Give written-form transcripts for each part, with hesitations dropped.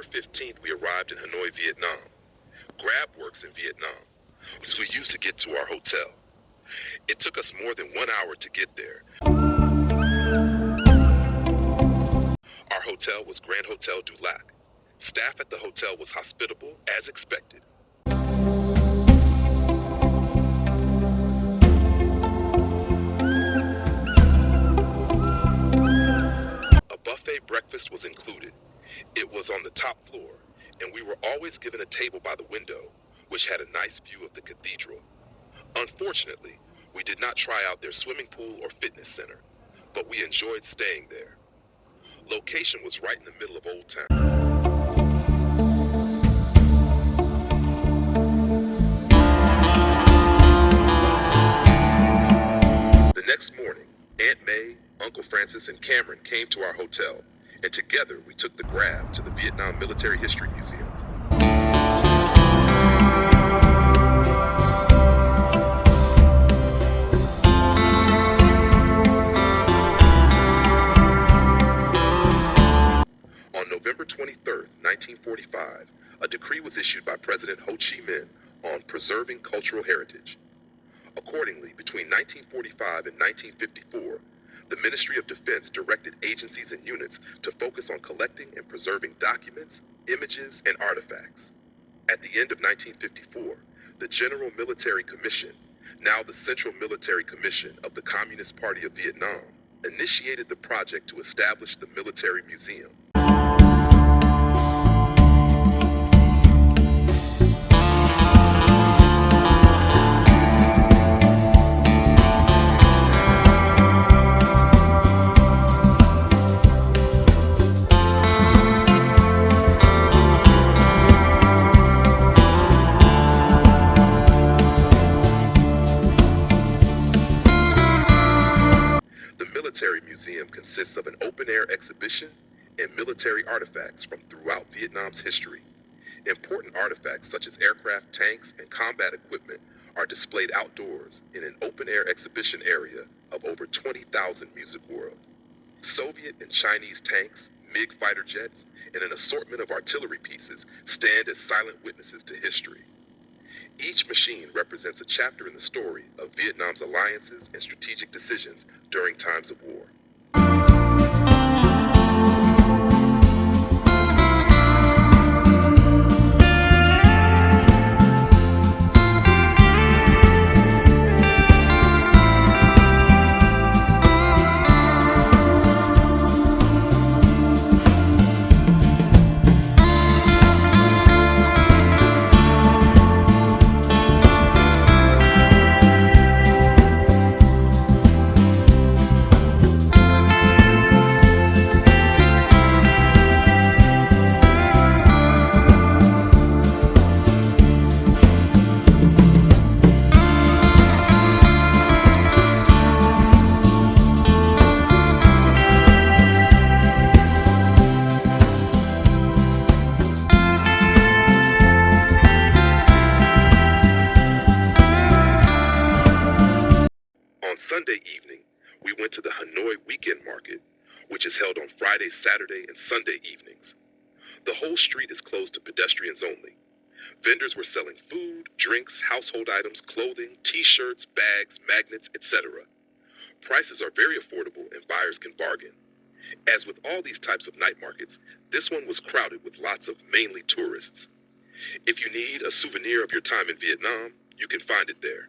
15th, we arrived in Hanoi, Vietnam. Grab works in Vietnam, which we used to get to our hotel. It took us more than 1 hour to get there. Our hotel was Grand Hotel du Lac. Staff at the hotel was hospitable, as expected. A buffet breakfast was included. It was on the top floor, and we were always given a table by the window, which had a nice view of the cathedral. Unfortunately, we did not try out their swimming pool or fitness center, but we enjoyed staying there. Location was right in the middle of Old Town. The next morning, Aunt May, Uncle Francis, and Cameron came to our hotel, and together we took the Grab to the Vietnam Military History Museum. On November 23, 1945, a decree was issued by President Ho Chi Minh on preserving cultural heritage. Accordingly, between 1945 and 1954, the Ministry of Defense directed agencies and units to focus on collecting and preserving documents, images, and artifacts. At the end of 1954, the General Military Commission, now the Central Military Commission of the Communist Party of Vietnam, initiated the project to establish the Military Museum. The Military Museum consists of an open-air exhibition and military artifacts from throughout Vietnam's history. Important artifacts such as aircraft, tanks, and combat equipment are displayed outdoors in an open-air exhibition area of over 20,000 Music World. Soviet and Chinese tanks, MiG fighter jets, and an assortment of artillery pieces stand as silent witnesses to history. Each machine represents a chapter in the story of Vietnam's alliances and strategic decisions during times of war. On Sunday evening, we went to the Hanoi Weekend Market, which is held on Friday, Saturday, and Sunday evenings. The whole street is closed to pedestrians only. Vendors were selling food, drinks, household items, clothing, t-shirts, bags, magnets, etc. Prices are very affordable and buyers can bargain. As with all these types of night markets, this one was crowded with lots of mainly tourists. If you need a souvenir of your time in Vietnam, you can find it there.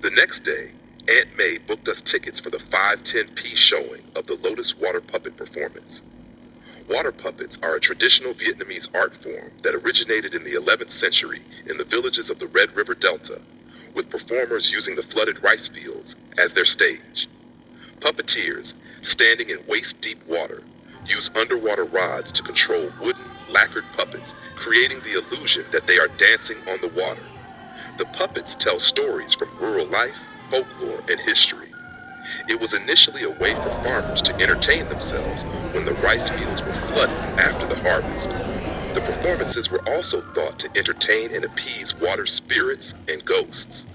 The next day, Aunt May booked us tickets for the 5:10 p.m. showing of the Lotus water puppet performance. Water puppets are a traditional Vietnamese art form that originated in the 11th century in the villages of the Red River Delta, with performers using the flooded rice fields as their stage. Puppeteers, Standing in waist-deep water, use underwater rods to control wooden, lacquered puppets, creating the illusion that they are dancing on the water. The puppets tell stories from rural life, folklore, and history. It was initially a way for farmers to entertain themselves when the rice fields were flooded after the harvest. The performances were also thought to entertain and appease water spirits and ghosts.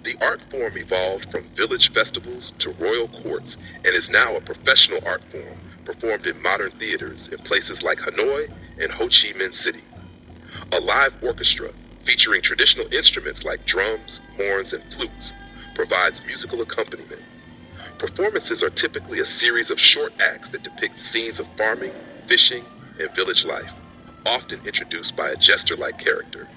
The art form evolved from village festivals to royal courts and is now a professional art form performed in modern theaters in places like Hanoi and Ho Chi Minh City. A live orchestra featuring traditional instruments like drums, horns, and flutes provides musical accompaniment. Performances are typically a series of short acts that depict scenes of farming, fishing, and village life, often introduced by a jester-like character.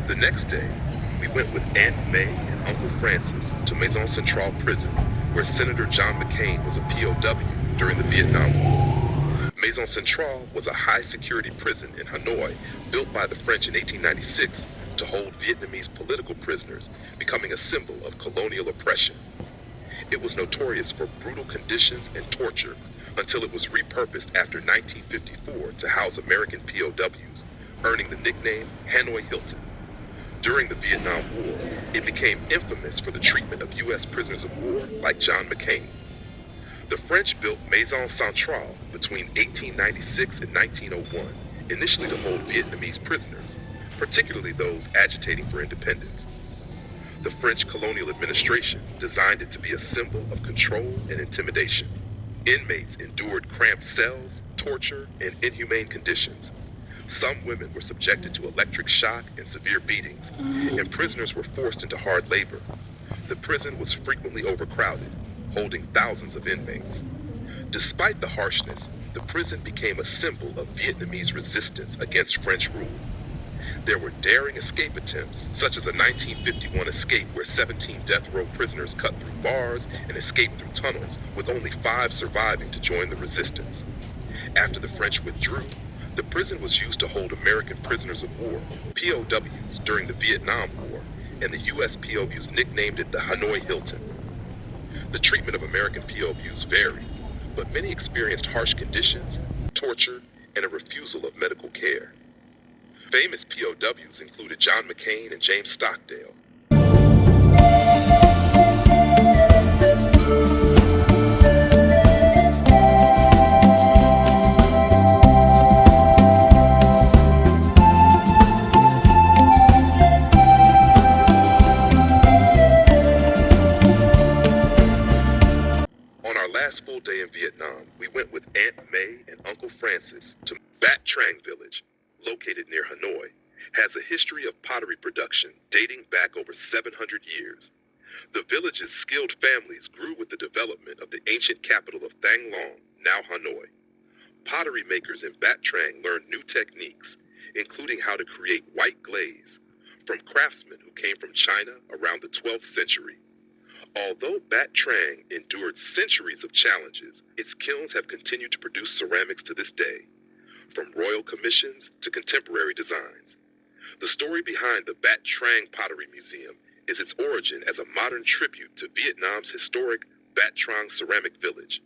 The next day, we went with Aunt May and Uncle Francis to Maison Centrale prison, where Senator John McCain was a POW during the Vietnam War. Maison Centrale was a high-security prison in Hanoi built by the French in 1896 to hold Vietnamese political prisoners, becoming a symbol of colonial oppression. It was notorious for brutal conditions and torture until it was repurposed after 1954 to house American POWs, earning the nickname Hanoi Hilton. During the Vietnam War, it became infamous for the treatment of U.S. prisoners of war like John McCain. The French built Maison Centrale between 1896 and 1901, initially to hold Vietnamese prisoners, particularly those agitating for independence. The French colonial administration designed it to be a symbol of control and intimidation. Inmates endured cramped cells, torture, and inhumane conditions. Some women were subjected to electric shock and severe beatings, and prisoners were forced into hard labor. The prison was frequently overcrowded, holding thousands of inmates. Despite the harshness, the prison became a symbol of Vietnamese resistance against French rule. There were daring escape attempts, such as a 1951 escape where 17 death row prisoners cut through bars and escaped through tunnels, with only 5 surviving to join the resistance. After the French withdrew, the prison was used to hold American prisoners of war, POWs, during the Vietnam War, and the USPOWs nicknamed it the Hanoi Hilton. The treatment of American POWs varied, but many experienced harsh conditions, torture, and a refusal of medical care. Famous POWs included John McCain and James Stockdale. On our last full day in Vietnam, we went with Aunt May and Uncle Francis to Bat Trang village, located near Hanoi, has a history of pottery production dating back over 700 years. The village's skilled families grew with the development of the ancient capital of Thang Long, now Hanoi. Pottery makers in Bat Trang learned new techniques, including how to create white glaze, from craftsmen who came from China around the 12th century. Although Bat Trang endured centuries of challenges, its kilns have continued to produce ceramics to this day, from royal commissions to contemporary designs. The story behind the Bat Trang Pottery Museum is its origin as a modern tribute to Vietnam's historic Bat Trang ceramic village.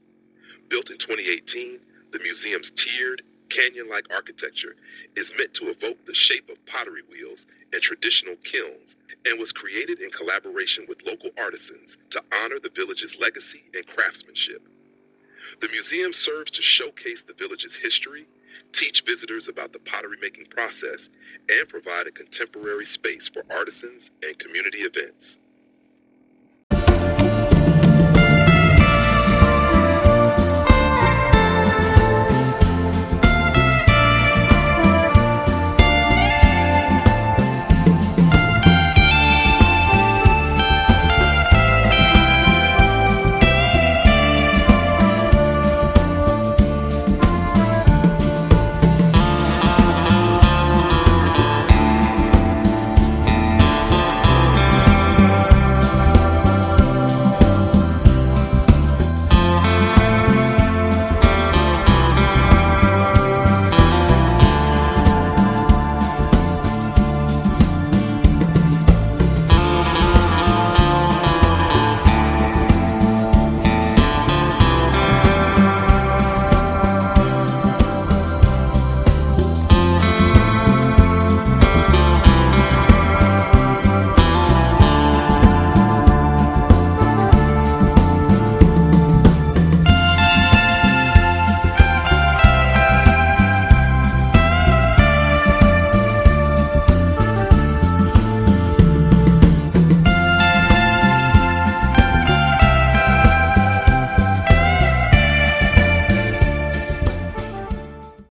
Built in 2018, the museum's tiered, canyon-like architecture is meant to evoke the shape of pottery wheels and traditional kilns, and was created in collaboration with local artisans to honor the village's legacy and craftsmanship. The museum serves to showcase the village's history, teach visitors about the pottery making process, and provide a contemporary space for artisans and community events.